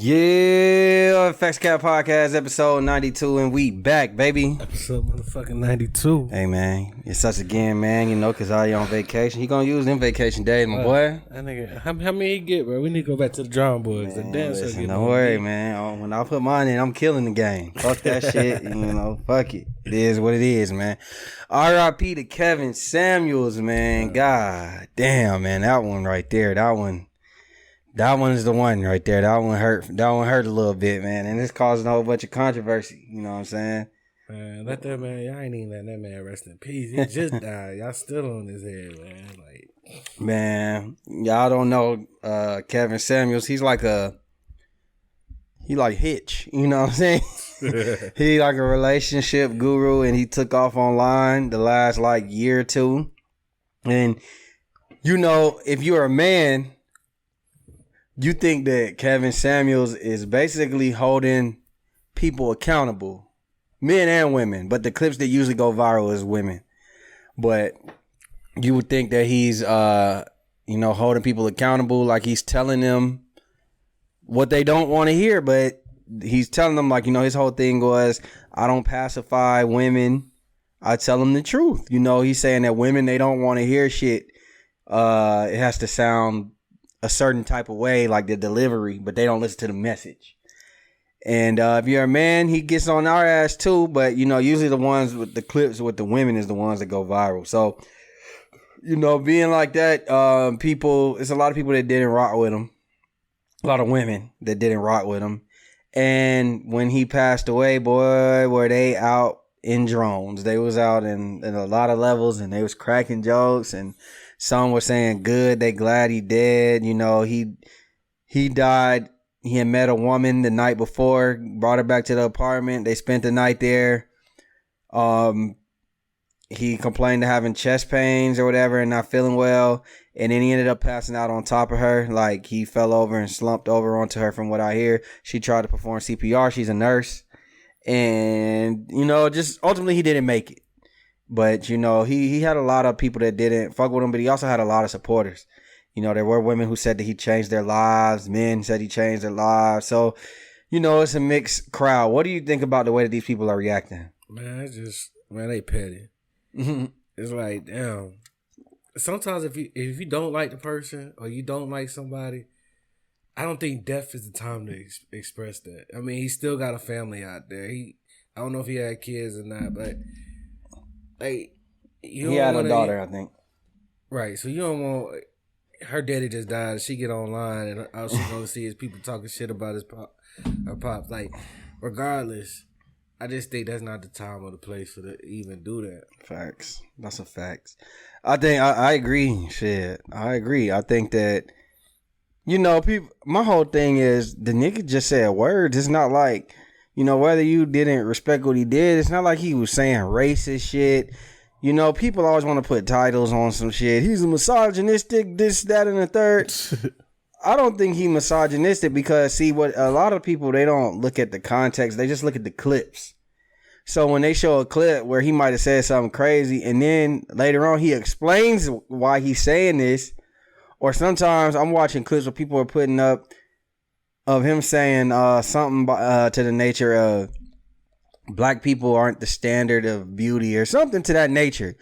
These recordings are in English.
Yeah, Facts Cap Podcast, episode 92, and we back, baby. Episode motherfucking 92. Hey, man, it's us again, man, you know, because I on vacation. He gonna use them vacation days, my boy. That nigga, how many he get, bro? We need to go back to the drawing boards. Man, the dance. listen, don't worry, man. When I put mine in, I'm killing the game. Fuck that shit, you know, fuck it. It is what it is, man. R.I.P. to Kevin Samuels, man. God damn, man, that one right there, that one is the one right there. That one hurt a little bit, man. And it's causing a whole bunch of controversy. You know what I'm saying? Man, let that man, y'all ain't even letting that man rest in peace. He just died. Y'all still on his head, man. Like, man, y'all don't know Kevin Samuels. He like Hitch. You know what I'm saying? He like a relationship guru, and he took off online the last like year or two. And you know, if you're a man, you think that Kevin Samuels is basically holding people accountable, men and women, but the clips that usually go viral is women. But you would think that he's, holding people accountable, like he's telling them what they don't want to hear, but he's telling them, like, you know, his whole thing was, I don't pacify women, I tell them the truth. You know, he's saying that women, they don't want to hear shit. It has to sound a certain type of way, like the delivery, but they don't listen to the message. And if you're a man, he gets on our ass too, but you know, usually the ones with the clips with the women is the ones that go viral. So, you know, being like that, it's a lot of people that didn't rock with him. A lot of women that didn't rock with him. And when he passed away, boy, were they out in drones. They was out in a lot of levels, and they was cracking jokes, and some were saying good, they glad he dead. You know, he died. He had met a woman the night before, brought her back to the apartment. They spent the night there. He complained of having chest pains or whatever and not feeling well. And then he ended up passing out on top of her. Like, he fell over and slumped over onto her, from what I hear. She tried to perform CPR. She's a nurse. And, you know, just ultimately he didn't make it. But, you know, he had a lot of people that didn't fuck with him, but he also had a lot of supporters. You know, there were women who said that he changed their lives. Men said he changed their lives. So, you know, it's a mixed crowd. What do you think about the way that these people are reacting? man, they petty. It's like, damn. Sometimes if you don't like the person or you don't like somebody, I don't think death is the time to express that. I mean, he still got a family out there. I don't know if he had kids or not, but like, he had a daughter, I think. Right, so you don't want her daddy just died. She get online and all she gonna see is people talking shit about her pops. Like, regardless, I just think that's not the time or the place for to even do that. Facts. That's a fact. I think I agree. Shit, I agree. I think that, you know, people. My whole thing is the nigga just said words. It's not like, you know, whether you didn't respect what he did, it's not like he was saying racist shit. You know, people always want to put titles on some shit. He's a misogynistic, this, that, and the third. I don't think he misogynistic because, see, what a lot of people, they don't look at the context. They just look at the clips. So when they show a clip where he might have said something crazy, and then later on he explains why he's saying this, or sometimes I'm watching clips where people are putting up of him saying something to the nature of black people aren't the standard of beauty or something to that nature.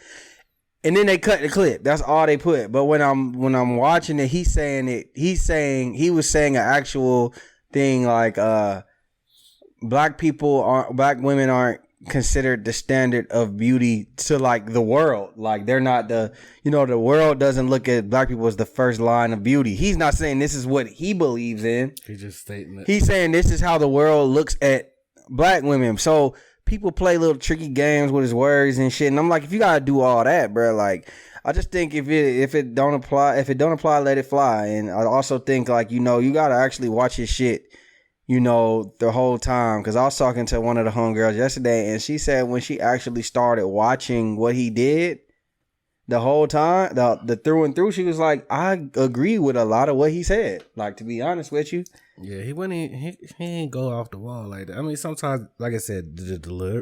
And then they cut the clip. That's all they put. But when I'm watching it, he was saying an actual thing like black women aren't considered the standard of beauty to like the world. Like, they're not the world doesn't look at black people as the first line of beauty. He's not saying this is what he believes in. He's just stating it. He's saying this is how the world looks at black women. So people play little tricky games with his words and shit. And I'm like, if you gotta do all that, bro, like, I just think if it don't apply, let it fly. And I also think, like, you know, you gotta actually watch his shit, you know, the whole time. Cause I was talking to one of the homegirls yesterday, and she said when she actually started watching what he did the whole time, the through and through, she was like, I agree with a lot of what he said. Like, to be honest with you. Yeah, he ain't go off the wall like that. I mean, sometimes, like I said, the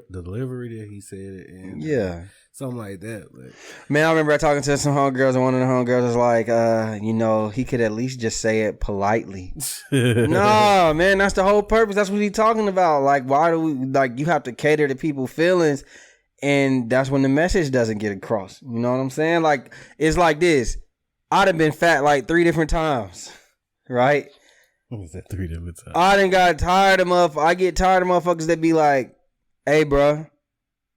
delivery that he said it and something like that. But man, I remember talking to some homegirls, and one of the homegirls was like, he could at least just say it politely. No, man, that's the whole purpose. That's what he's talking about. Like, why do we you have to cater to people's feelings, and that's when the message doesn't get across. You know what I'm saying? Like, it's like this. I'd have been fat like 3 different times, right? What was that 3 different times? I done got tired of I get tired of motherfuckers that be like, hey, bro,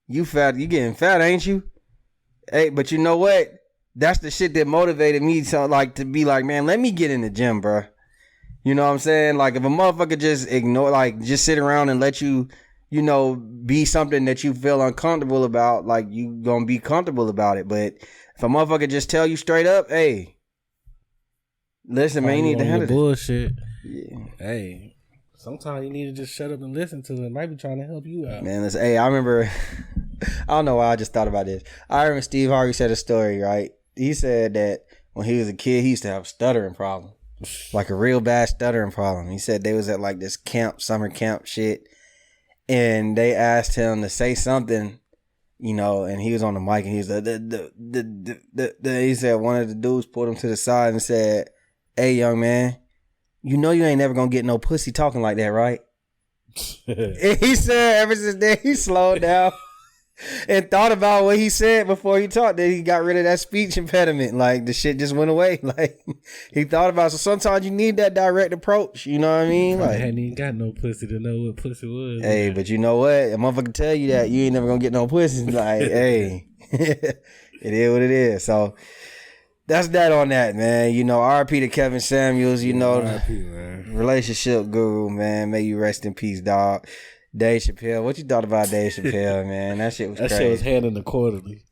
you fat. You getting fat, ain't you? Hey, but you know what? That's the shit that motivated me to be like, man, let me get in the gym, bro. You know what I'm saying? Like, if a motherfucker just just sit around and let you, be something that you feel uncomfortable about, like, you gonna be comfortable about it. But if a motherfucker just tell you straight up, hey, listen, man, you need to handle bullshit. Yeah. Hey, sometimes you need to just shut up and listen to it. It might be trying to help you out. Man, listen, hey, I remember, I don't know why I just thought about this. I remember Steve Harvey said a story, right? He said that when he was a kid, he used to have a stuttering problem. Like a real bad stuttering problem. He said they was at like this summer camp shit, and they asked him to say something, and he was on the mic, and he was like, he said one of the dudes pulled him to the side and said, hey, young man, you know you ain't never gonna get no pussy talking like that, right? And he said ever since then he slowed down and thought about what he said before he talked. That he got rid of that speech impediment. Like, the shit just went away. Like, he thought about it. So sometimes you need that direct approach. You know what I mean? Like, I hadn't even got no pussy to know what pussy was. Hey, but you know what? A motherfucker tell you that you ain't never gonna get no pussy. Like, hey, it is what it is. So that's that on that, man. RP to Kevin Samuels, RP, man. Relationship guru, man. May you rest in peace, dog. Dave Chappelle. What you thought about Dave Chappelle, man? That shit was crazy. That shit was handling the quarterly.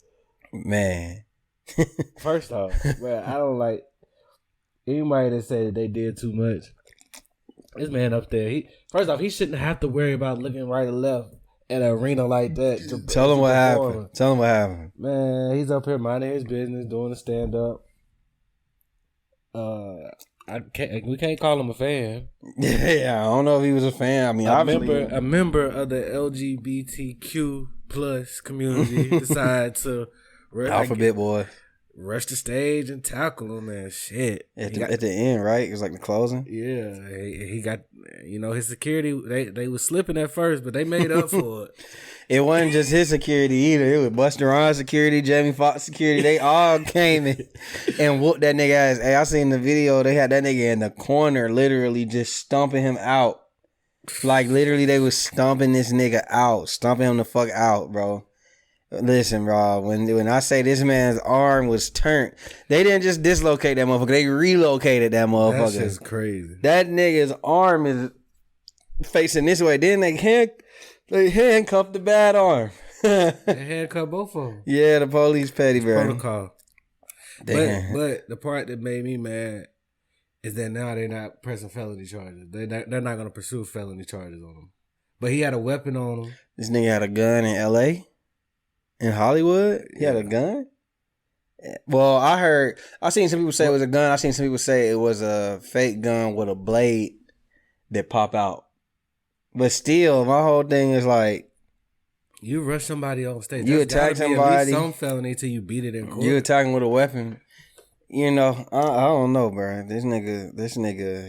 Man. First off, man, I don't like anybody that said they did too much. This man up there, first off, he shouldn't have to worry about looking right or left at an arena like that. Tell him what happened. Tell him what happened. Man, he's up here minding his business, doing a stand-up. We can't call him a fan. Yeah, I don't know if he was a fan. I mean, a member of the LGBTQ plus community decided to Alphabet Boy rush the stage and tackle him and shit. At the end, right? It was like the closing. Yeah, he got his security. They was slipping at first, but they made up for it. It wasn't just his security either. It was Busta Rhymes security, Jamie Foxx security. They all came in and whooped that nigga ass. Hey, I seen the video. They had that nigga in the corner, literally just stomping him out. Like, literally, they was stomping this nigga out, stomping him the fuck out, bro. Listen, bro, when I say this man's arm was turned, they didn't just dislocate that motherfucker. They relocated that motherfucker. That's just crazy. That nigga's arm is facing this way. Then they handcuffed the bad arm. They handcuffed both of them. Yeah, the police petty, bro. Protocol. But the part that made me mad is that now they're not pressing felony charges. They're not going to pursue felony charges on him. But he had a weapon on him. This nigga had a gun in L.A.? In Hollywood? He had a gun? Well, I seen some people say it was a gun. I seen some people say it was a fake gun with a blade that pop out. But still, my whole thing is like, you rush somebody on stage. You attack somebody. At least some felony till you beat it in court. You attacking with a weapon. I don't know, bro. This nigga,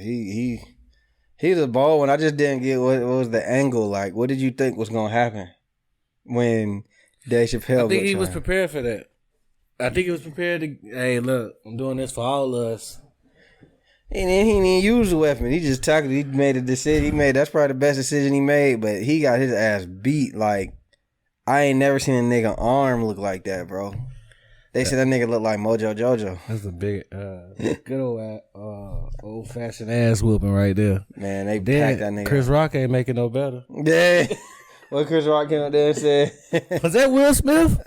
he's a ball one. I just didn't get what was the angle. Like, what did you think was gonna happen when Dave Chappelle? I think he was prepared for that. I think he was prepared to. Hey, look, I'm doing this for all of us. And then he didn't use the weapon. He just tackled. He made a decision. That's probably the best decision he made. But he got his ass beat. Like, I ain't never seen a nigga arm look like that, bro. They said that nigga looked like Mojo Jojo. That's a big, good old fashioned ass whooping right there. Man, they packed that nigga. Chris Rock ain't making no better. Yeah. What Chris Rock came up there and said? Was that Will Smith?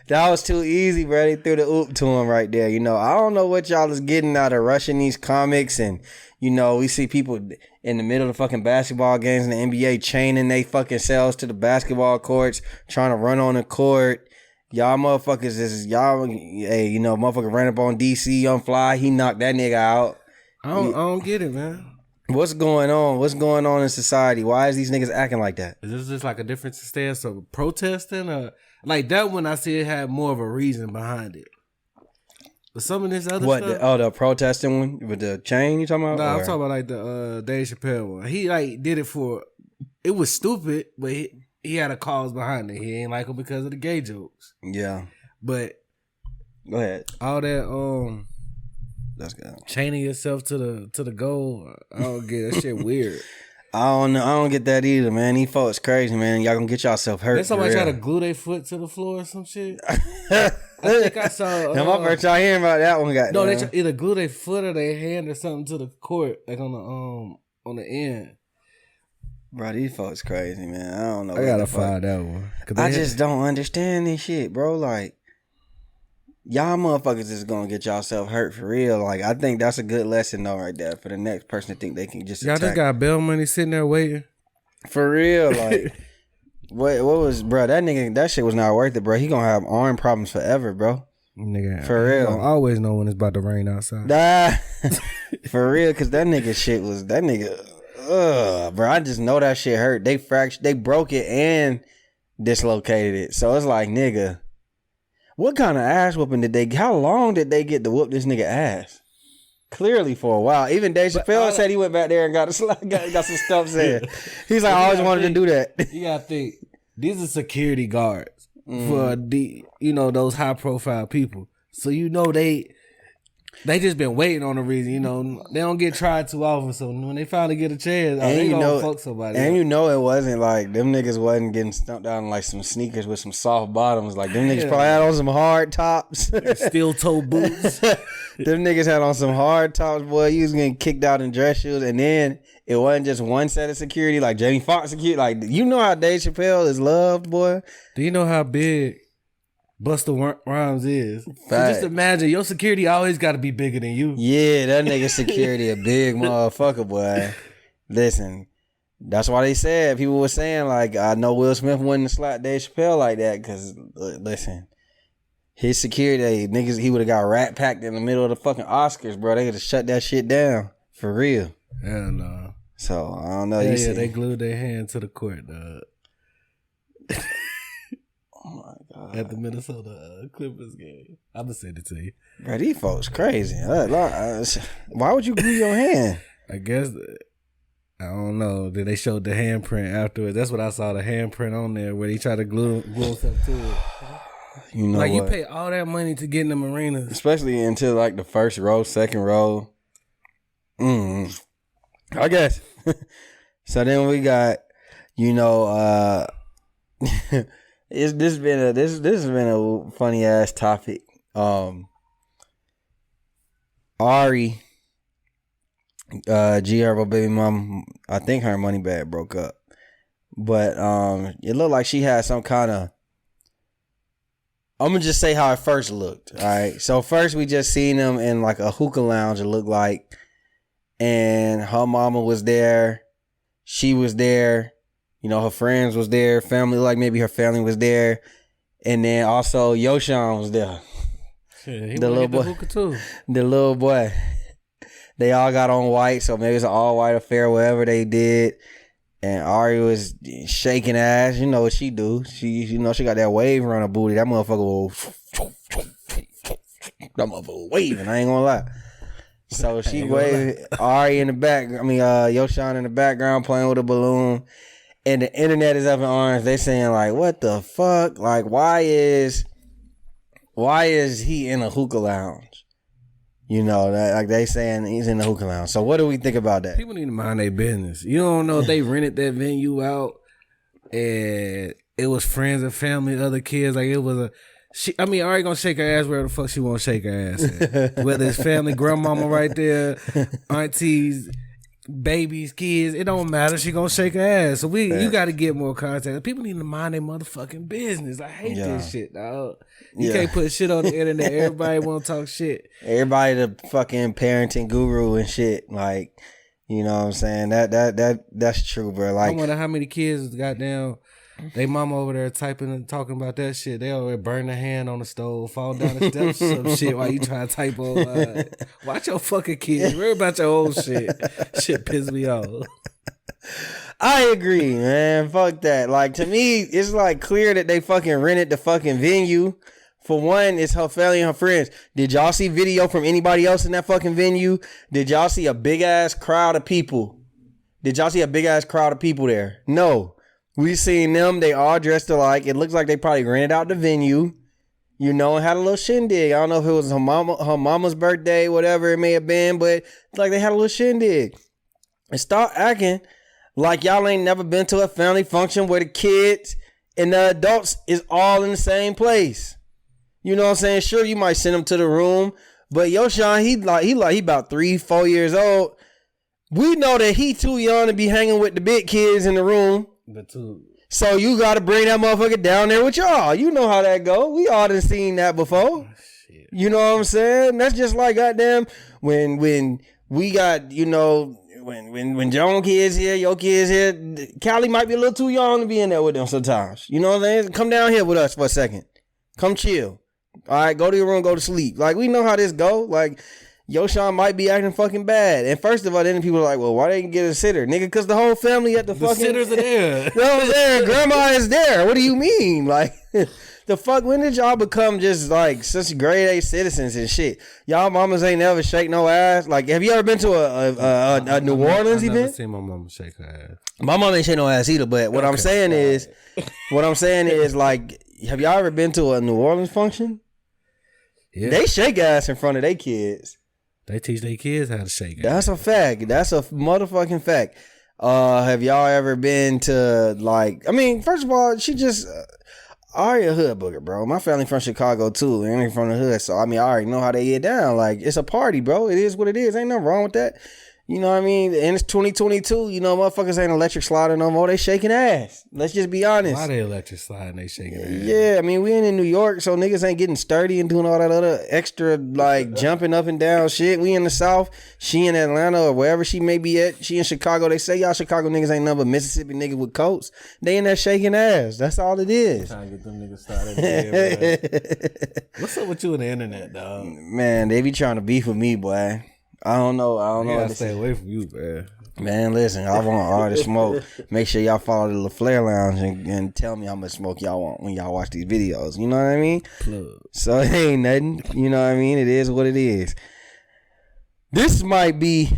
That was too easy, bro. They threw the oop to him right there. I don't know what y'all is getting out of rushing these comics. And, we see people in the middle of fucking basketball games in the NBA chaining they fucking selves to the basketball courts, trying to run on the court. Y'all motherfuckers motherfucker ran up on DC Young Fly. He knocked that nigga out. I don't get it, man. What's going on? What's going on in society? Why is these niggas acting like that? Is this just like a different stance of protesting, or like that one? I see it had more of a reason behind it. But some of this other stuff. The protesting one with the chain you talking about? Nah, I'm talking about like the Dave Chappelle one. He like did it for. It was stupid, but he had a cause behind it. He ain't like him because of the gay jokes. Yeah. But go ahead. All that that's good. Chaining yourself to the goal. I don't get that shit weird. I don't know. I don't get that either, man. These folks crazy, man. Y'all gonna get yourself hurt. Then somebody try to glue their foot to the floor or some shit. I think I saw. Now my first time hearing about that one. No, they either glue their foot or their hand or something to the court, like on the end. Bro, these folks crazy, man. I don't know. I gotta find that one. I just don't understand this shit, bro. Like, y'all motherfuckers is gonna get yourself hurt for real. Like, I think that's a good lesson though, right there, for the next person to think they can just y'all just got bail money sitting there waiting. For real, like, what was, bro? That shit was not worth it, bro. He gonna have arm problems forever, bro. Nigga, for real. I always know when it's about to rain outside. For real, cause that nigga. Bro, I just know that shit hurt. They broke it and dislocated it. So it's like, nigga, what kind of ass whooping how long did they get to whoop this nigga ass? Clearly for a while. Even Dave Chappelle said he went back there and got some stuff said. He's like, I always wanted to do that. You gotta think, these are security guards for those high profile people. So they just been waiting on a reason, They don't get tried too often, so when they finally get a chance, they gonna fuck somebody. And it wasn't like them niggas wasn't getting stumped down in like some sneakers with some soft bottoms. Like them niggas probably had on some hard tops, steel toe boots. Them niggas had on some hard tops, boy. You was getting kicked out in dress shoes, and then it wasn't just one set of security, like Jamie Foxx security. Like, you know how Dave Chappelle is loved, boy. Do you know how big Busta Rhymes is? So just imagine your security always got to be bigger than you. Yeah, that nigga security a big motherfucker, boy. Listen, that's why they said, people were saying, like, I know Will Smith wouldn't slap Dave Chappelle like that, because, listen, his security, niggas, he would have got rat packed in the middle of the fucking Oscars, bro. They could have shut that shit down, for real. Hell no. So, I don't know. Yeah, they glued their hand to the court, dog. Oh my God. At the Minnesota Clippers game. I'm going to send it to you. Bro, these folks crazy. Why would you glue your hand? I guess, I don't know. Then they showed the handprint afterwards. That's what I saw, the handprint on there where they tried to glue himself to it. You know, like, you pay all that money to get in them arenas. Especially into like the first row, second row. I guess. So then we got, this has been a funny ass topic. Ari, G Herbo baby mom, I think her money bag broke up, but it looked like she had some kind of. I'm gonna just say how it first looked. All right, so first we just seen them in like a hookah lounge. It looked like, and her mama was there, she was there. Her friends was there, family, like maybe her family was there. And then also Yoshan was there. Yeah, he the little boy. The, too. The little boy. They all got on white, so maybe it's an all white affair, whatever they did. And Ari was shaking ass. You know what she do. She she got that wave around her booty. That motherfucker was waving, I ain't gonna lie. So she waved Ari in the back. Yoshan in the background playing with a balloon. And the internet is up in arms. They saying like, what the fuck? Like, why is he in a hookah lounge? Like they saying he's in the hookah lounge. So what do we think about that? People need to mind their business. You don't know if they rented that venue out and it was friends and family, other kids. Like it was Ari gonna shake her ass wherever the fuck she want to shake her ass at. Whether it's family, grandmama right there, aunties, babies, kids, it don't matter. She gonna shake her ass. So you got to get more contact. People need to mind their motherfucking business. I hate this shit, dog. You can't put shit on the internet. Everybody want to talk shit. Everybody the fucking parenting guru and shit. Like, you know what I'm saying? That's true, bro. Like, I wonder how many kids goddamn They mama over there typing and talking about that shit. They over there burn their hand on the stove, fall down the steps, some shit while you trying to type online. Watch your fucking kids. Worry about your old shit. Shit piss me off. I agree, man. Fuck that. Like, to me, it's like clear that they fucking rented the fucking venue. For one, it's her family and her friends. Did y'all see video from anybody else in that fucking venue? Did y'all see a big ass crowd of people? Did y'all see a big ass crowd of people there? No. We seen them. They all dressed alike. It looks like they probably rented out the venue, you know, and had a little shindig. I don't know if it was her mama's birthday, whatever it may have been, but it's like they had a little shindig. And start acting like y'all ain't never been to a family function where the kids and the adults is all in the same place. You know what I'm saying? Sure, you might send him to the room, but Sean, he about 3-4 years old. We know that he too young to be hanging with the big kids in the room. So you got to bring that motherfucker down there with y'all. You know how that go. We all done seen that before. Shit. You know what I'm saying? That's just like goddamn when we got, you know, when Joan kids here, your kids here, Callie might be a little too young to be in there with them sometimes. You know what I'm saying? Come down here with us for a second. Come chill. All right, go to your room, go to sleep. Like, we know how this go. Like, Sean might be acting fucking bad. And first of all, then people are like, well, why they get a sitter? Nigga, because the whole family at the fucking... sitters are there. You know what I'm saying? Grandma is there. What do you mean? Like, the fuck, when did y'all become just, like, such grade A citizens and shit? Y'all mamas ain't never shake no ass. Like, have you ever been to a New Orleans event? I've never seen my mama shake her ass. My mom ain't shake no ass either, but what I'm saying is, like, have y'all ever been to a New Orleans function? Yeah. They shake ass in front of their kids. They teach their kids how to shake ass. That's a fact. That's a motherfucking fact. Have y'all ever been to, like, I mean, first of all, she just, Ari a hood booger, bro. My family from Chicago too, and they from the hood, so I mean, I already know how they get down. Like, it's a party, bro. It is what it is. Ain't nothing wrong with that. You know what I mean? And it's 2022. You know, motherfuckers ain't electric sliding no more. They shaking ass. Let's just be honest. Why they electric sliding? They shaking ass. Yeah, I mean, we ain't in New York, so niggas ain't getting sturdy and doing all that other extra, like, jumping up and down shit. We in the South. She in Atlanta or wherever she may be at. She in Chicago. They say y'all Chicago niggas ain't nothing but Mississippi niggas with coats. They in there shaking ass. That's all it is. Trying to get them niggas started. What's up with you and the internet, dog? Man, they be trying to beef with me, boy. I don't know. I gotta stay away from you, man. Man, listen, I want all the smoke. Make sure y'all follow the LaFleur Lounge and tell me how much smoke y'all want when y'all watch these videos. You know what I mean? Plug. So it ain't nothing. You know what I mean? It is what it is. This might be...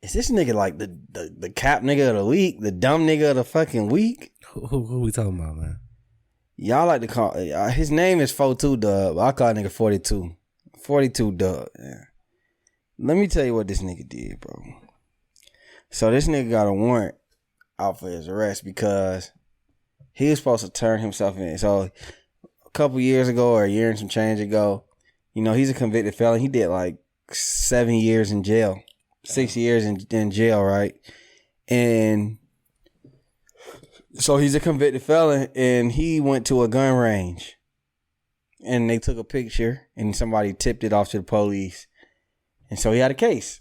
Is this nigga like the cap nigga of the week? The dumb nigga of the fucking week? Who we talking about, man? Y'all like to call... his name is 42 Dub. I call nigga 42. 42 Dub. Yeah. Let me tell you what this nigga did, bro. So this nigga got a warrant out for his arrest because he was supposed to turn himself in. So a couple years ago or a year and some change ago, you know, he's a convicted felon. He did like 7 years in jail. 6 years in jail, right? And so he's a convicted felon and he went to a gun range. And they took a picture and somebody tipped it off to the police. And so he had a case.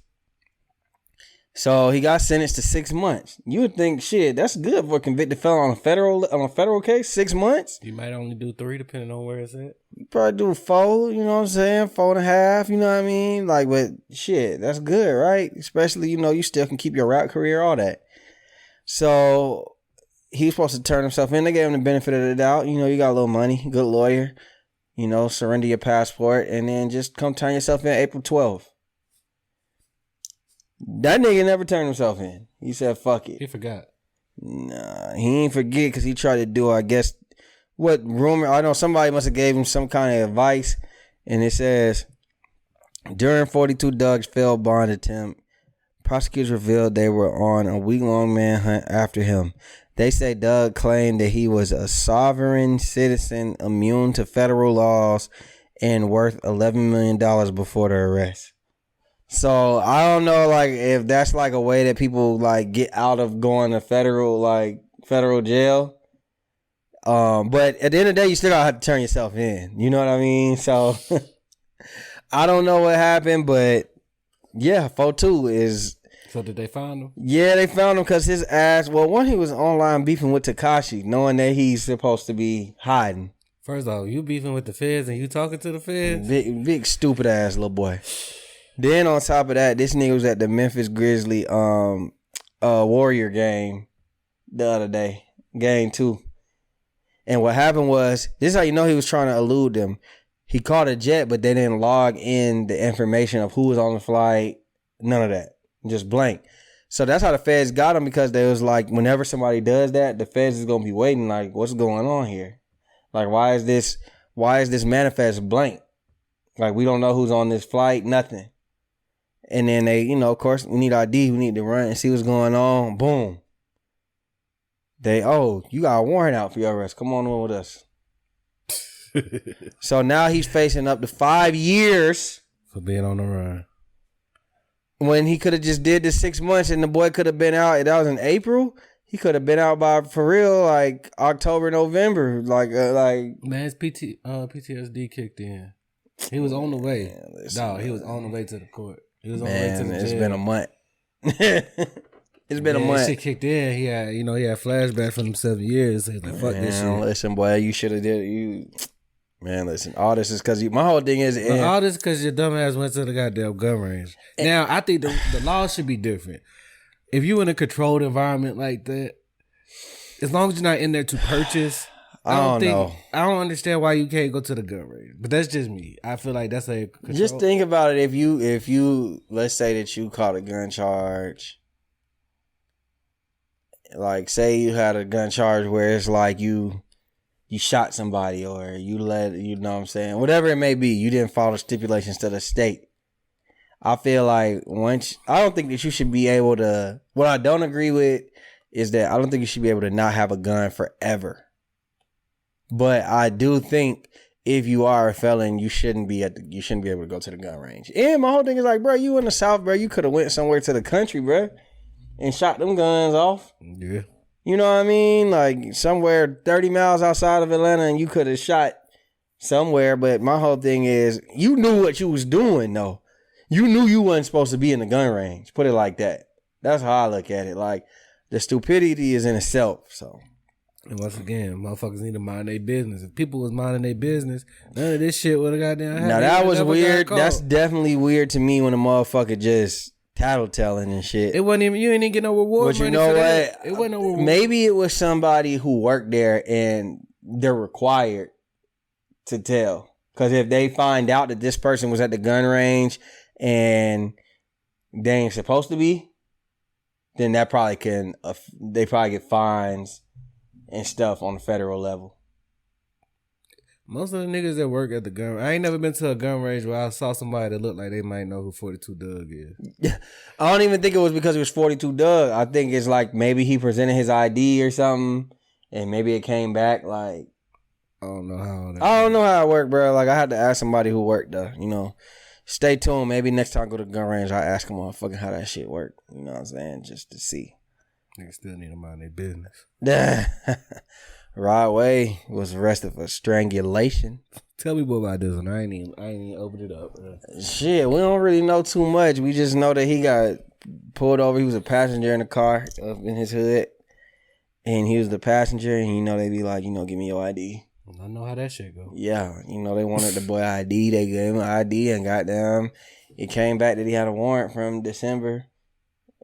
So he got sentenced to 6 months. You would think, shit, that's good for a convicted felon on a federal case. 6 months. You might only do 3 depending on where it's at. You probably do 4, you know what I'm saying? 4.5, you know what I mean? Like, but shit, that's good, right? Especially, you know, you still can keep your rap career, all that. So he's supposed to turn himself in. They gave him the benefit of the doubt. You know, you got a little money, good lawyer. You know, surrender your passport and then just come turn yourself in April 12th. That nigga never turned himself in. He said, fuck it. He forgot. Nah, he ain't forget because he tried to do, I guess, what rumor, I know somebody must have gave him some kind of advice. And it says, during 42 Doug's failed bond attempt, prosecutors revealed they were on a week-long manhunt after him. They say Doug claimed that he was a sovereign citizen immune to federal laws and worth $11 million before the arrest. So I don't know, like, if that's like a way that people like get out of going to federal jail. But at the end of the day, you still gotta have to turn yourself in. You know what I mean? So I don't know what happened, but yeah, 4-2 is. So did they find him? Yeah, they found him because his ass. Well, one, he was online beefing with Tekashi, knowing that he's supposed to be hiding. First off, you beefing with the feds and you talking to the feds? Big stupid ass little boy. Then on top of that, this nigga was at the Memphis Grizzly Warrior game the other day, game 2. And what happened was, this is how you know he was trying to elude them. He caught a jet, but they didn't log in the information of who was on the flight. None of that. Just blank. So that's how the feds got him, because they was like, whenever somebody does that, the feds is going to be waiting like, what's going on here? Like, why is this manifest blank? Like, we don't know who's on this flight, nothing. And then they, of course, we need ID. We need to run and see what's going on. Boom. You got a warrant out for your arrest. Come on in with us. So now he's facing up to 5 years for being on the run. When he could have just did the 6 months and the boy could have been out. That was in April. He could have been out by, for real, like October, November. Man, his PTSD kicked in. He was on the way. He was on the way to the court. He was on the way to the jail. It's been a month. It's been a month. Shit kicked in. He had flashbacks from them 7 years. He's like, fuck this shit. Listen, boy, you should have did you. Man, listen, all this is because my whole thing is... all this because your dumb ass went to the goddamn gun range. Now, I think the law should be different. If you in a controlled environment like that, as long as you're not in there to purchase, I don't understand why you can't go to the gun range. But that's just me. I feel like that's a control. Just think about it. If you let's say that you caught a gun charge, like say you had a gun charge where it's like you shot somebody or you know what I'm saying, whatever it may be, you didn't follow stipulations to the state. I feel like I don't think that you should be able to, what I don't agree with is that I don't think you should be able to not have a gun forever. But I do think if you are a felon, you shouldn't be able to go to the gun range. And my whole thing is like, bro, you in the South, bro, you could have went somewhere to the country, bro, and shot them guns off. Yeah. You know what I mean? Like somewhere 30 miles outside of Atlanta, and you could have shot somewhere. But my whole thing is, you knew what you was doing, though. You knew you wasn't supposed to be in the gun range. Put it like that. That's how I look at it. Like, the stupidity is in itself. So, and once again, motherfuckers need to mind their business. If people was minding their business, none of this shit would have goddamn happened. Now, that was weird. That's definitely weird to me when a motherfucker just tattletelling and shit. It wasn't even, you ain't even get no reward. But you know what? It wasn't no reward. Maybe it was somebody who worked there and they're required to tell. Because if they find out that this person was at the gun range and they ain't supposed to be, then that probably they probably get fines and stuff on the federal level. Most of the niggas that work at the gun, I ain't never been to a gun range where I saw somebody that looked like they might know who 42 Doug is. I don't even think it was because it was 42 Doug. I think it's like maybe he presented his ID or something and maybe it came back like. I don't know how it worked, bro. Like I had to ask somebody who worked there, Stay tuned. Maybe next time I go to the gun range, I ask them motherfucking how that shit work. You know what I'm saying? Just to see. Niggas still need to mind their business. Rod Wave was arrested for strangulation. Tell me more about this one. I ain't even opened it up. Shit, we don't really know too much. We just know that he got pulled over. He was a passenger in the car up in his hood. And he was the passenger. And they be like, give me your ID. I know how that shit go. Yeah, they wanted the boy ID. They gave him an ID and goddamn, it came back that he had a warrant from December,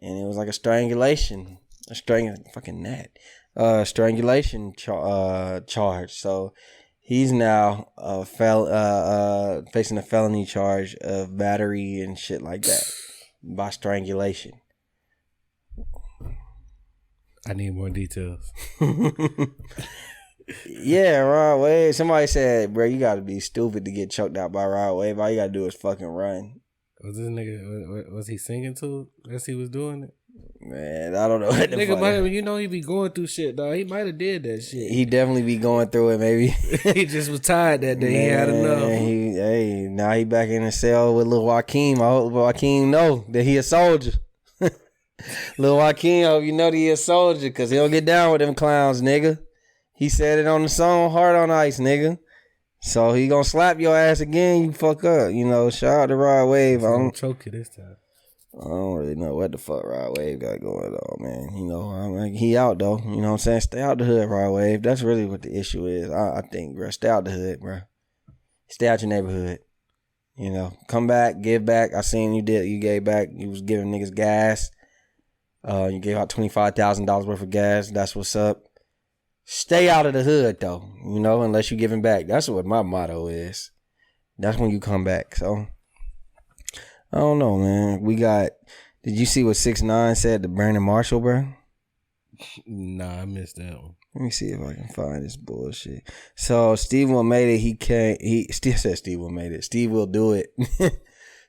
and it was like a strangulation, strangulation charge. So he's now facing a felony charge of battery and shit like that by strangulation. I need more details. Yeah, Rod Wave. Somebody said, bro, you gotta be stupid to get choked out by Rod Wave. All you gotta do is fucking run. Was this nigga, was he singing to as he was doing it? Man, I don't know what the nigga fuck. He be going through shit, dog. He might have did that shit. He definitely be going through it, maybe. He just was tired that day. Man, he had enough. Now he back in the cell with Lil Joaquin. I hope Joaquin know that he a soldier. Lil Joaquin, I hope you know that he a soldier, because he don't get down with them clowns, nigga. He said it on the song Hard on Ice, nigga. So he gonna slap your ass again, you fuck up. Shout out to Rod Wave. I'm gonna choke you this time. I don't really know what the fuck Rod Wave got going on, man. You know, I mean, he out though. You know what I'm saying? Stay out the hood, Rod Wave. That's really what the issue is. I think, bro. Stay out the hood, bro. Stay out your neighborhood. You know, come back, give back. I seen you did. You gave back. You was giving niggas gas. You gave out $25,000 worth of gas. That's what's up. Stay out of the hood though. You know, unless you giving back. That's what my motto is. That's when you come back. So. I don't know, man. We got. Did you see what 6ix9ine said to Brandon Marshall, bro? Nah, I missed that one. Let me see if I can find this bullshit. So Steve will made it. He can't. He still said Steve will made it. Steve will do it.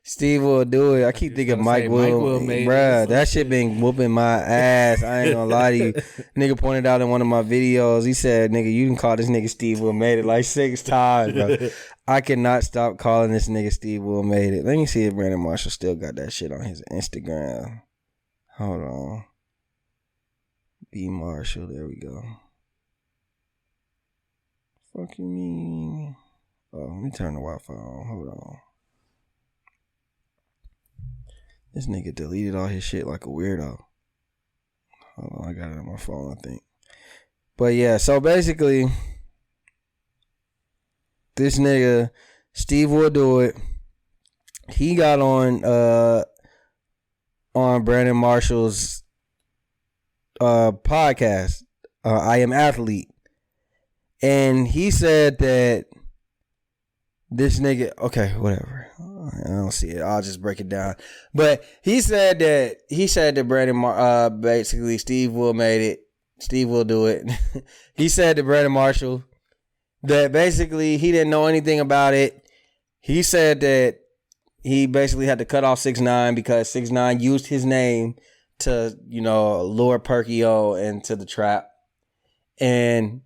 Steve will do it. I keep thinking Mike will made bruh, it. That shit been whooping my ass. I ain't gonna lie to you. Nigga pointed out in one of my videos. He said, "Nigga, you can call this nigga Steve will made it like 6 times, bro." I cannot stop calling this nigga Steve will made it. Let me see if Brandon Marshall still got that shit on his Instagram. Hold on. B Marshall. There we go. Fuck you mean? Oh, let me turn the Wi-Fi on. Hold on. This nigga deleted all his shit like a weirdo. Hold on, I got it on my phone, I think. But yeah, so basically, this nigga, Steve will do it. He got on Brandon Marshall's podcast, I Am Athlete. And he said that this nigga, okay, whatever. I don't see it. I'll just break it down. But he said that Brandon, basically Steve will made it. Steve will do it. He said to Brandon Marshall that basically he didn't know anything about it. He said that he basically had to cut off 6ix9ine because 6ix9ine used his name to, you know, lure Perkio into the trap. And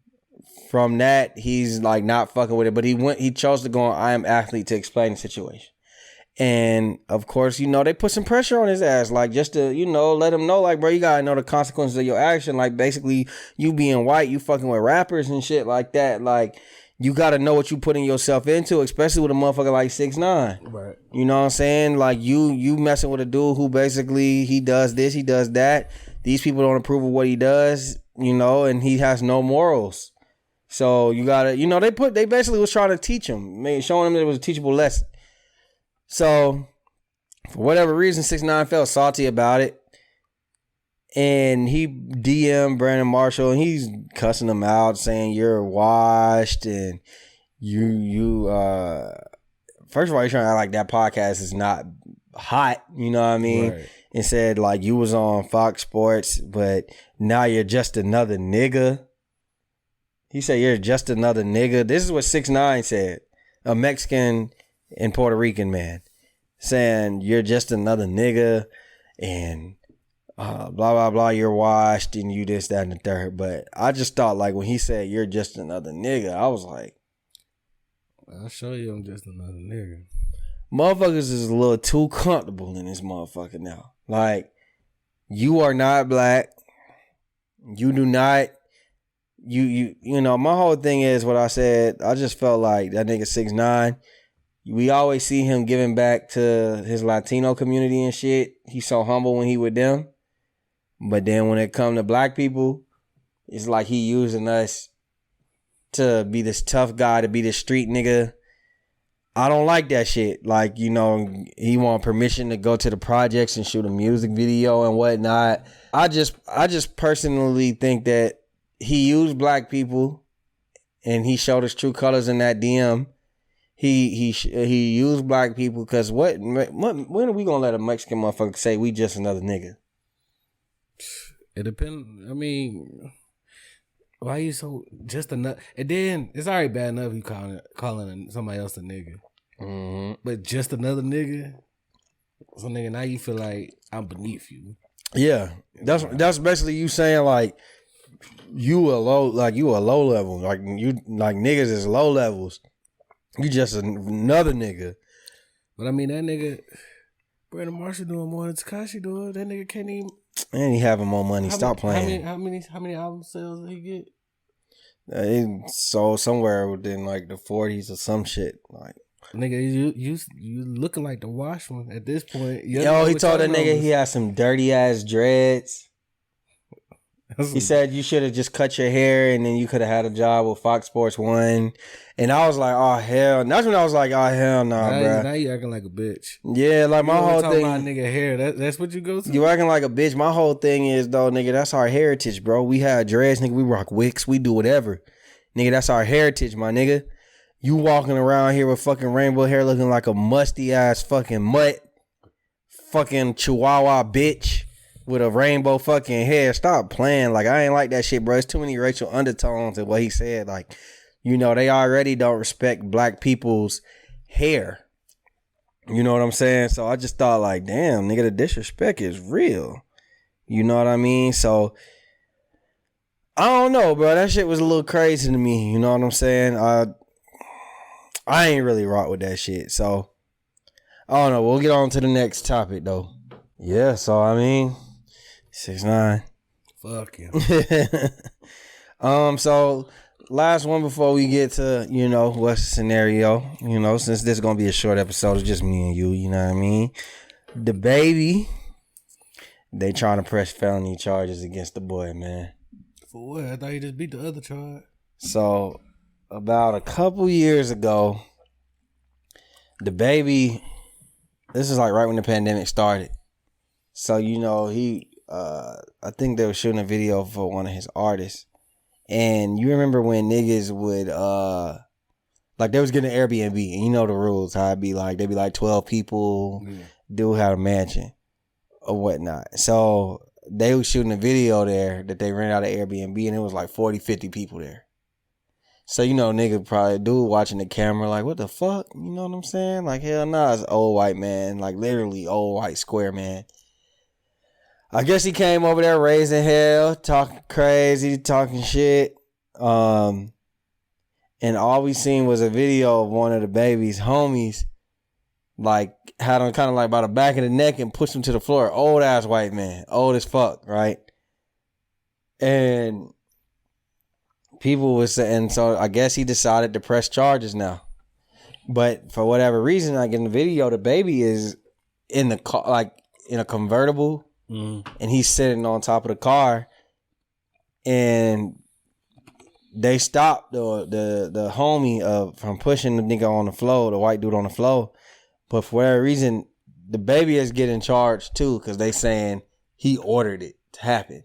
from that, he's like not fucking with it. But he chose to go on I Am Athlete to explain the situation. And of course, you know, they put some pressure on his ass, like just to, you know, let him know, like, bro, you gotta know the consequences of your action. Like, basically, you being white, you fucking with rappers and shit like that. Like, you gotta know what you putting yourself into, especially with a motherfucker like 6ix9ine. Right. You know what I'm saying? Like, you messing with a dude who basically he does this, he does that. These people don't approve of what he does, you know, and he has no morals. So you gotta, you know, they basically was trying to teach him, showing him that it was a teachable lesson. So, for whatever reason, 6ix9ine felt salty about it. And he DM'd Brandon Marshall and he's cussing him out, saying you're washed and you first of all, you're trying to act like that podcast is not hot, you know what I mean? Right. And said like you was on Fox Sports, but now you're just another nigga. He said you're just another nigga. This is what 6ix9ine said. A Mexican and Puerto Rican man saying you're just another nigga and blah blah blah, you're washed and you this, that, and the third. But I just thought like when he said you're just another nigga, I was like, I'll show you I'm just another nigga. Motherfuckers is a little too comfortable in this motherfucker now. Like, you are not black. You do not you know, my whole thing is what I said. I just felt like that nigga 6ix9ine, we always see him giving back to his Latino community and shit. He's so humble when he with them. But then when it come to black people, it's like he using us to be this tough guy, to be this street nigga. I don't like that shit. Like, you know, he want permission to go to the projects and shoot a music video and whatnot. I just personally think that he used black people and he showed his true colors in that DM. He used black people because when are we gonna let a Mexican motherfucker say we just another nigga? It depends. I mean, why you so just another? And then it's already bad enough you calling somebody else a nigga, but just another nigga. So nigga, now you feel like I'm beneath you. Yeah, that's basically you saying like you a low level, like you like niggas is low levels. You just another nigga. But I mean, that nigga, Brandon Marshall doing more than Tekashi doing. That nigga can't even. And he having more money. Stop playing. How many album sales did he get? He sold somewhere within like the 40s or some shit. Like, Nigga, you looking like the wash one at this point. You Yo, he told that nigga he had some dirty ass dreads. He said you should have just cut your hair and then you could have had a job with Fox Sports 1. And I was like, oh, hell. That's when I was like, oh, hell nah, bro. Now you acting like a bitch. Yeah, like my whole thing. About nigga hair. That's what you go to? You acting like a bitch. My whole thing is, though, nigga, that's our heritage, bro. We had dreads, nigga. We rock wicks. We do whatever. Nigga, that's our heritage, my nigga. You walking around here with fucking rainbow hair looking like a musty ass fucking mutt. Fucking chihuahua bitch. With a rainbow fucking hair. Stop playing. Like, I ain't like that shit, bro. It's too many racial undertones in what he said. Like, you know, they already don't respect black people's hair. You know what I'm saying? So I just thought, like, damn, nigga, the disrespect is real. You know what I mean? So, I don't know, bro. That shit was a little crazy to me. You know what I'm saying? I ain't really rock with that shit. So, I don't know. We'll get on to the next topic, though. Yeah, so, I mean... 6ix9ine. Fuck you. So last one before we get to, you know, what's the scenario, you know, since this is gonna be a short episode, it's just me and you know what I mean? The baby, they trying to press felony charges against the boy, man. For what? I thought you just beat the other charge. So about a couple years ago, the baby, this is like right when the pandemic started. So, you know, I think they were shooting a video for one of his artists. And you remember when niggas would, like they was getting an Airbnb, and you know the rules, how it'd be like, they'd be like 12 people, dude had a mansion or whatnot. So they was shooting a video there that they ran out of Airbnb, and it was like 40, 50 people there. So, you know, nigga probably dude watching the camera like, what the fuck? You know what I'm saying? Like, hell nah, it's an old white man, like literally old white square man. I guess he came over there raising hell, talking crazy, talking shit. And all we seen was a video of one of the baby's homies, like, had him kind of like by the back of the neck and pushed him to the floor. Old ass white man. Old as fuck, right? And people was saying, so I guess he decided to press charges now. But for whatever reason, like in the video, the baby is in the car, like in a convertible. And he's sitting on top of the car, and they stopped the homie from pushing the nigga on the floor, the white dude on the floor. But for whatever reason, the baby is getting charged too, because they saying he ordered it to happen.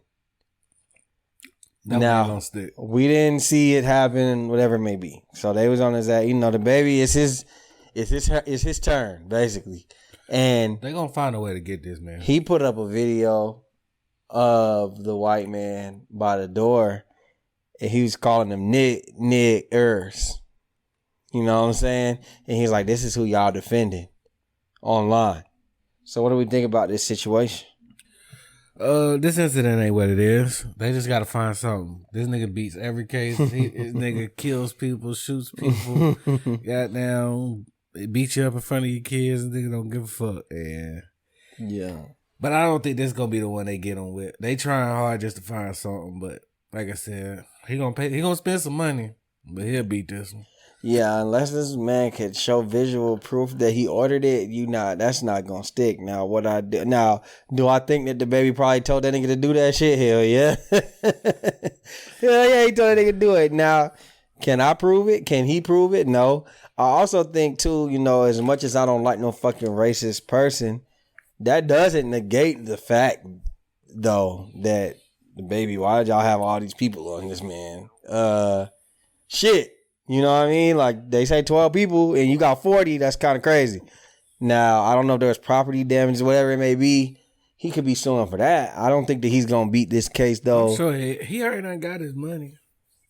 Now we didn't see it happen, whatever it may be. So they was on his ass. You know, the baby is his turn basically. And they gonna find a way to get this man. He put up a video of the white man by the door, and he was calling them niggers. You know what I'm saying? And he's like, "This is who y'all defending online." So what do we think about this situation? This incident ain't what it is. They just gotta find something. This nigga beats every case. This nigga kills people, shoots people. Goddamn. They beat you up in front of your kids and niggas don't give a fuck. And yeah. But I don't think this gonna be the one they get on with. They trying hard just to find something, but like I said, he gonna spend some money, but he'll beat this one. Yeah, unless this man could show visual proof that he ordered it, that's not gonna stick. Now, do I think that the baby probably told that nigga to do that shit? Hell yeah. Hell yeah, he told that nigga to do it. Now, can I prove it? Can he prove it? No. I also think too, you know, as much as I don't like no fucking racist person, that doesn't negate the fact though that the baby, why did y'all have all these people on this man? Shit. You know what I mean? Like they say 12 people and you got 40, that's kind of crazy. Now, I don't know if there's property damage, whatever it may be. He could be suing for that. I don't think that he's gonna beat this case though. I'm sure he already done got his money.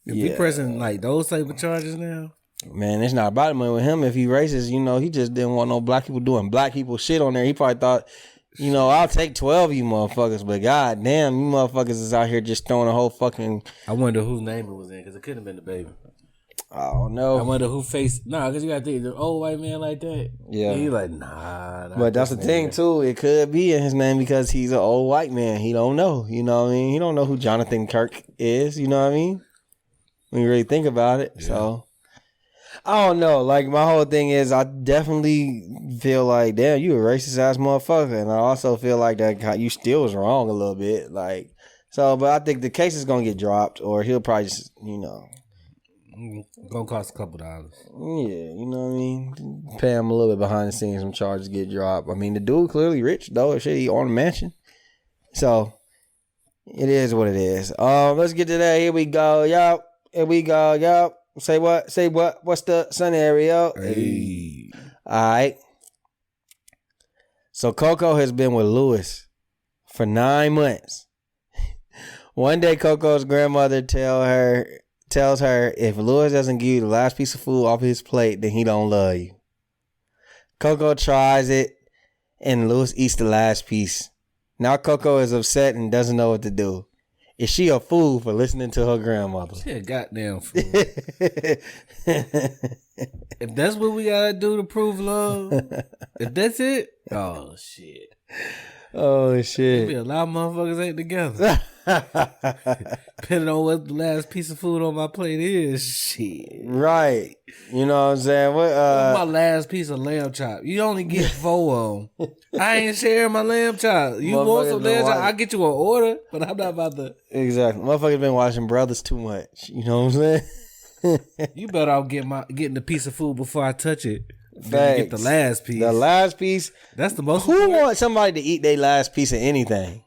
If he pressing like those type of charges now. Man, it's not about the money with him. If he racist, you know, he just didn't want no black people doing black people shit on there. He probably thought, you know, I'll take 12 of you motherfuckers, but god damn, you motherfuckers is out here just throwing a whole fucking... I wonder whose name it was in, because it couldn't have been the baby. I don't know. I wonder who faced... Nah, because you got to think, the old white man like that. Yeah. He like, nah. But that's the thing, too. It could be in his name because he's an old white man. He don't know. You know what I mean? He don't know who Jonathan Kirk is. You know what I mean? When you really think about it. Yeah. So... I don't know. Like, my whole thing is, I definitely feel like, damn, you a racist ass motherfucker, and I also feel like that you still was wrong a little bit. Like, so, but I think the case is gonna get dropped, or he'll probably just, Gonna cost a couple dollars. Yeah, you know what I mean? Pay him a little bit behind the scenes, some charges get dropped. I mean, the dude clearly rich, though. Shit, he on a mansion. So, it is what it is. Let's get to that. Here we go, y'all. Here we go, y'all. Say what? Say what? What's the scenario? Hey. All right. So, Coco has been with Lewis for 9 months. One day, Coco's grandmother tells her if Lewis doesn't give you the last piece of food off his plate, then he don't love you. Coco tries it, and Lewis eats the last piece. Now Coco is upset and doesn't know what to do. Is she a fool for listening to her grandmother? She a goddamn fool. If that's what we gotta do to prove love, if that's it, oh shit. Oh shit. Maybe a lot of motherfuckers ain't together. Depending on what the last piece of food on my plate is, shit. Right. You know what I'm saying? What's my last piece of lamb chop? You only get 4 of them. I ain't sharing my lamb chop. You want some lamb chop? I'll get you an order, but I'm not about to. Exactly. Motherfuckers been watching Brothers too much. You know what I'm saying? You better off getting the piece of food before I touch it. Facts. Get the last piece. The last piece. That's the most. Who wants somebody to eat their last piece of anything?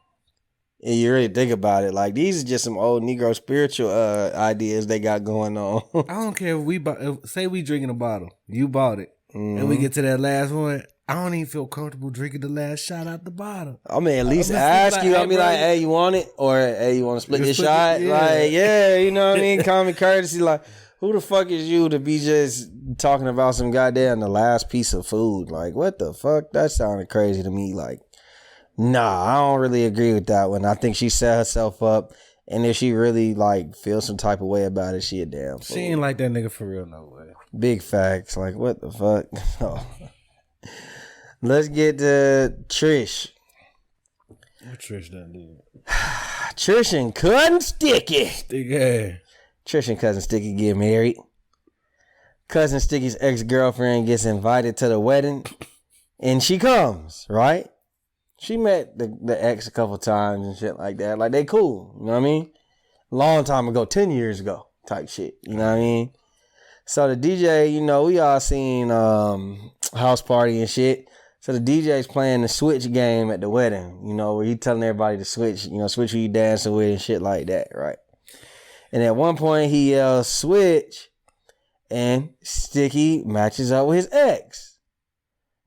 And you really think about it, like these are just some old Negro spiritual ideas they got going on. I don't care if say we drinking a bottle, you bought it, and we get to that last one. I don't even feel comfortable drinking the last shot out the bottle. I mean, at least ask you. I'll be like, hey, you want it? Or hey, you want to split this shot? Yeah. Like, yeah, you know what I mean? Common courtesy. Like, who the fuck is you to be just talking about some goddamn the last piece of food? Like, what the fuck? That sounded crazy to me. Like, nah, I don't really agree with that one. I think she set herself up, and if she really like feels some type of way about it, she a damn fool. She ain't like that nigga for real, no way. Big facts. Like, what the fuck? Oh. Let's get to Trish. What Trish done did? Trish and Cousin Sticky. Sticky. Trish and Cousin Sticky get married. Cousin Sticky's ex-girlfriend gets invited to the wedding, and she comes, right? She met the ex a couple times and shit like that. Like, they cool, you know what I mean? Long time ago, 10 years ago type shit, you know what I mean? So the DJ, you know, we all seen House Party and shit. So the DJ's playing the Switch game at the wedding, you know, where he telling everybody to switch, you know, switch who you dancing with and shit like that, right? And at one point he yells switch, and Sticky matches up with his ex.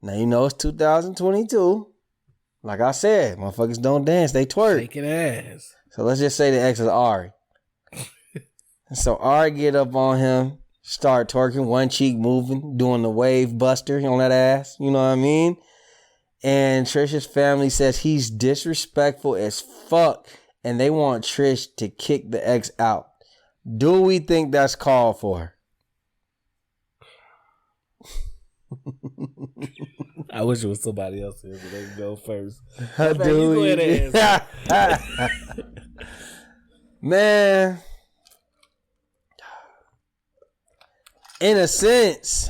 Now, you know, it's 2022. Like I said, motherfuckers don't dance, they twerk. Shaking ass. So let's just say the ex is Ari. So Ari get up on him, start twerking, one cheek moving, doing the wave buster on that ass. You know what I mean? And Trish's family says he's disrespectful as fuck, and they want Trish to kick the ex out. Do we think that's called for? I wish it was somebody else here, but they can go first. You go ahead and answer. Man, in a sense,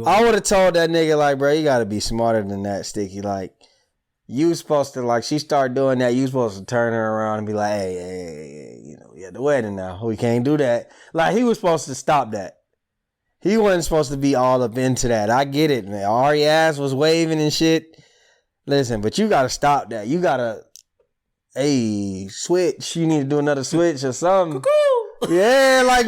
I would have told that nigga, like, bro, you gotta be smarter than that, Sticky. Like, you supposed to, like, she started doing that, you supposed to turn her around and be like, hey, you know, we at the wedding now. We can't do that. Like, he was supposed to stop that. He wasn't supposed to be all up into that. I get it, man. Ari ass was waving and shit. Listen, but you gotta stop that. You gotta, hey, switch. You need to do another switch or something. Yeah, like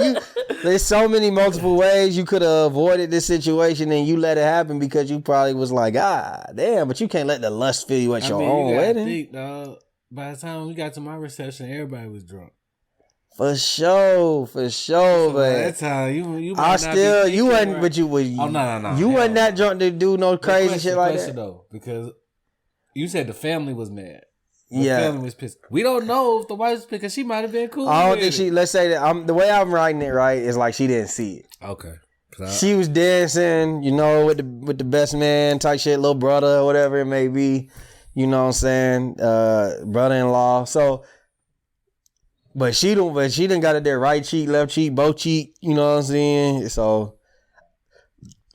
there's so many multiple ways you could have avoided this situation, and you let it happen because you probably was like, damn, but you can't let the lust fill you at your own wedding. Think, dog, by the time we got to my reception, everybody was drunk. For sure, so but that's how you. I still, you wasn't, right. But you was. Oh no. You wasn't that drunk to do no crazy shit like that. Though, because you said the family was mad. The family was pissed. We don't know if the wife was pissed because she might have been cool. I don't think she. Let's say that the way I'm writing it right is like she didn't see it. Okay. She was dancing, you know, with the best man type shit, little brother or whatever it may be. You know what I'm saying? Brother-in-law. So But she done got it there, right cheek, left cheek, both cheek. You know what I'm saying? So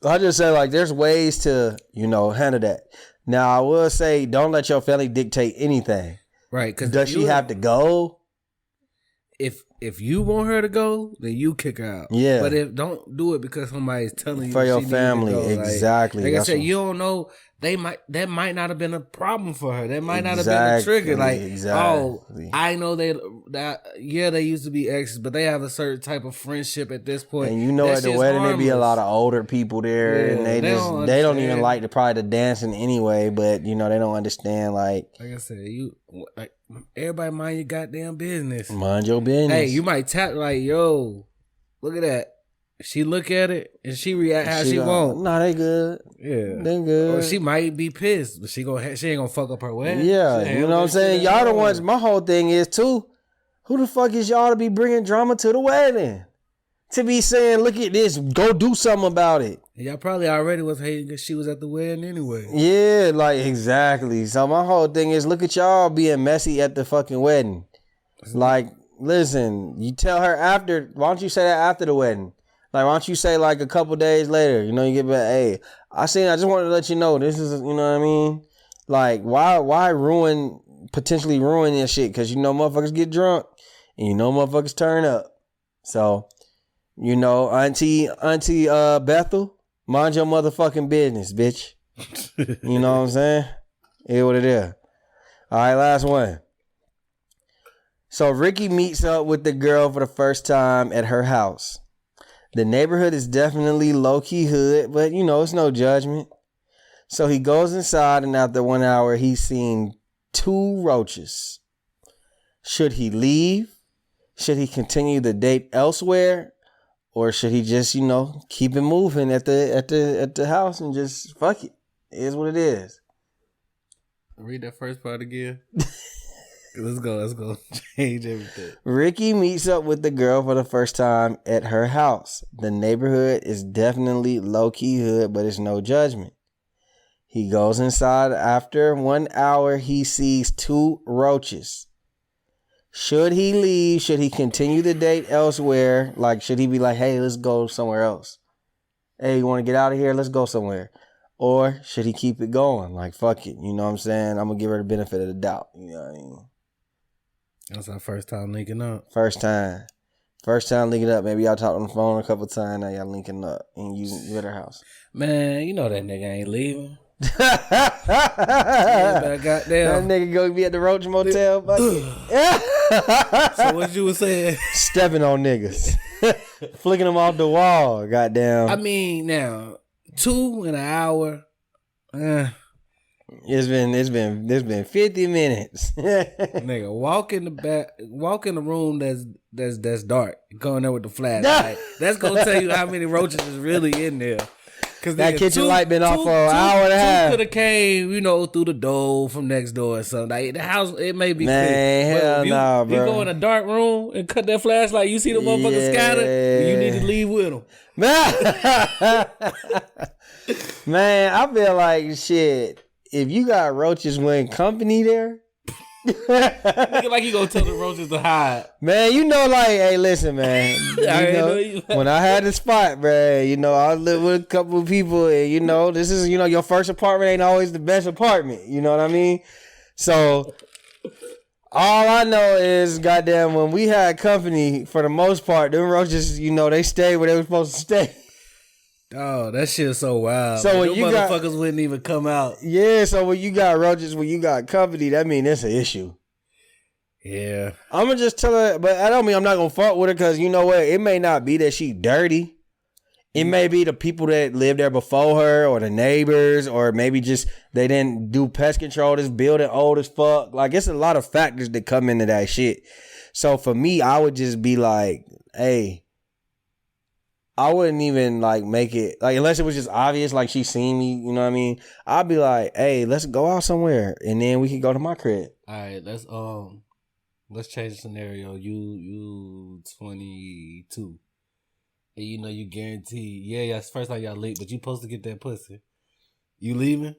I just say like, there's ways to handle that. Now I will say, don't let your family dictate anything. Right? Because does she have to go? If you want her to go, then you kick her out. Yeah. But don't do it because somebody's telling you for your she family. needs to go. Exactly. Like I said, you don't know. That might not have been a problem for her. That might not have been a trigger. Like, oh, I know they used to be exes, but they have a certain type of friendship at this point. And at the wedding there be a lot of older people there, and they don't even like the dancing anyway. But they don't understand. Like I said, everybody mind your goddamn business. Mind your business. Hey, you might tap like, yo, look at that. She look at it and she react how she want. Nah, they good. Yeah, they good. Or she might be pissed, but she ain't gonna fuck up her wedding. Yeah, you know what I'm saying. Y'all the ones. My whole thing is too. Who the fuck is y'all to be bringing drama to the wedding? To be saying, look at this, go do something about it. Y'all probably already was hating because she was at the wedding anyway. Yeah, like exactly. So my whole thing is, look at y'all being messy at the fucking wedding. Like, listen, you tell her after. Why don't you say that after the wedding? Like, why don't you say like a couple days later, you get back, hey, I just wanted to let you know this is, you know what I mean? Like, why potentially ruin this shit? Because motherfuckers get drunk and motherfuckers turn up. So, Auntie Bethel, mind your motherfucking business, bitch. You know what I'm saying? Here's what it is. All right, last one. So Ricky meets up with the girl for the first time at her house. The neighborhood is definitely low-key hood, but, it's no judgment. So he goes inside, and after 1 hour, he's seen 2 roaches. Should he leave? Should he continue the date elsewhere? Or should he just, keep it moving at the house and just fuck it? It is what it is. Read that first part again. Let's go. Change everything. Ricky meets up with the girl for the first time at her house. The neighborhood is definitely low-key hood, but it's no judgment. He goes inside. After 1 hour, he sees 2 roaches. Should he leave? Should he continue the date elsewhere? Like, should he be like, hey, let's go somewhere else? Hey, you want to get out of here? Let's go somewhere. Or should he keep it going? Like, fuck it. You know what I'm saying? I'm going to give her the benefit of the doubt. You know what I mean? That's our first time linking up. First time linking up. Maybe y'all talked on the phone a couple times. Now y'all linking up and you at her house. Man, that nigga ain't leaving. Yeah, that nigga go be at the Roach Motel. So what you was saying? Stepping on niggas. Flicking them off the wall. Goddamn. I mean, now 2 in an hour. It's been 50 minutes. Nigga, walk in the room that's dark. Go in there with the flashlight. That's gonna tell you how many roaches is really in there. Cause that kitchen light been off for an hour and a half. Could have came, through the door from next door or something. Like, the house, it may be man, hell nah, bro. You go in a dark room and cut that flashlight. You see the motherfucker scattered. You need to leave with them. Man, I feel like shit. If you got roaches when company there. Nigga, like you gonna tell the roaches to hide. Man, like, hey, listen, man. When I had the spot, man, I lived with a couple of people, and this is, your first apartment ain't always the best apartment. You know what I mean? So all I know is, goddamn, when we had company, for the most part, them roaches, they stayed where they were supposed to stay. Oh, that shit's so wild. So when you motherfuckers wouldn't even come out. Yeah, so when you got roaches, when you got company, that mean it's an issue. Yeah. I'm going to just tell her, but I don't mean I'm not going to fuck with her because you know what? It may not be that she dirty. It may be the people that lived there before her or the neighbors or maybe just they didn't do pest control. This building old as fuck. Like, it's a lot of factors that come into that shit. So for me, I would just be like, hey, I wouldn't even like make it like unless it was just obvious, like she seen me, you know what I mean? I'd be like, hey, let's go out somewhere and then we can go to my crib. All right, let's change the scenario. You 22. And you guarantee, it's first time y'all late, but you supposed to get that pussy. You leaving?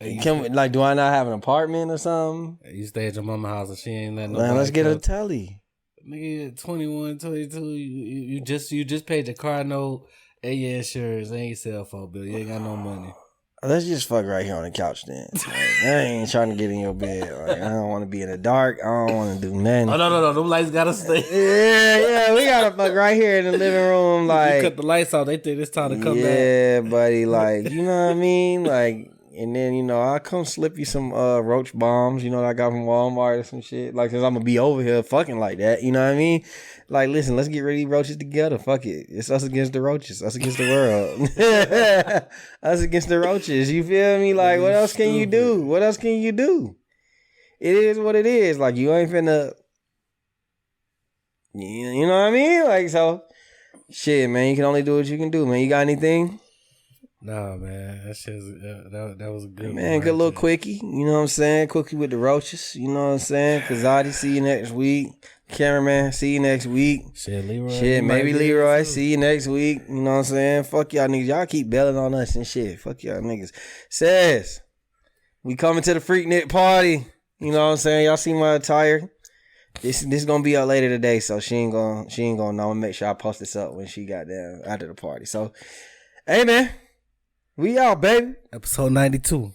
Like, do I not have an apartment or something? You stay at your mama's house and she ain't letting nobody. Man, let's get a telly. Nigga, 21, 22, you just paid your car note and your insurance and your cell phone bill. You ain't got no money. Let's just fuck right here on the couch then. Like, I ain't trying to get in your bed. Like, I don't want to be in the dark. I don't want to do nothing. Oh, no. Them lights gotta stay. Yeah, we gotta fuck right here in the living room. Like, you cut the lights off, they think it's time to come back. Yeah, buddy. Like, you know what I mean? Like, and then, you know, I'll come slip you some roach bombs, you know, that I got from Walmart or some shit. Like, since I'm gonna be over here fucking like that, you know what I mean? Like, listen, let's get rid of these roaches together. Fuck it. It's us against the roaches. Us against the world. Us against the roaches. You feel me? Like, what else can you do? What else can you do? It is what it is. Like, you ain't finna... You know what I mean? Like, so... Shit, man. You can only do what you can do, man. You got anything? Nah, man. That shit that was a good man, one. Good little quickie. You know what I'm saying? Quickie with the roaches. You know what I'm saying? Kazadi, see you next week. Cameraman, see you next week. Shit, Leroy. Shit, maybe Leroy, see you next week. You know what I'm saying? Fuck y'all niggas. Y'all keep belling on us and shit. Fuck y'all niggas. Says, we coming to the Freaknik party. You know what I'm saying? Y'all see my attire? This gonna be up later today, so she ain't gonna know. I'm gonna make sure I post this up when she got down after the party. So, hey man, we out, baby. Episode 92.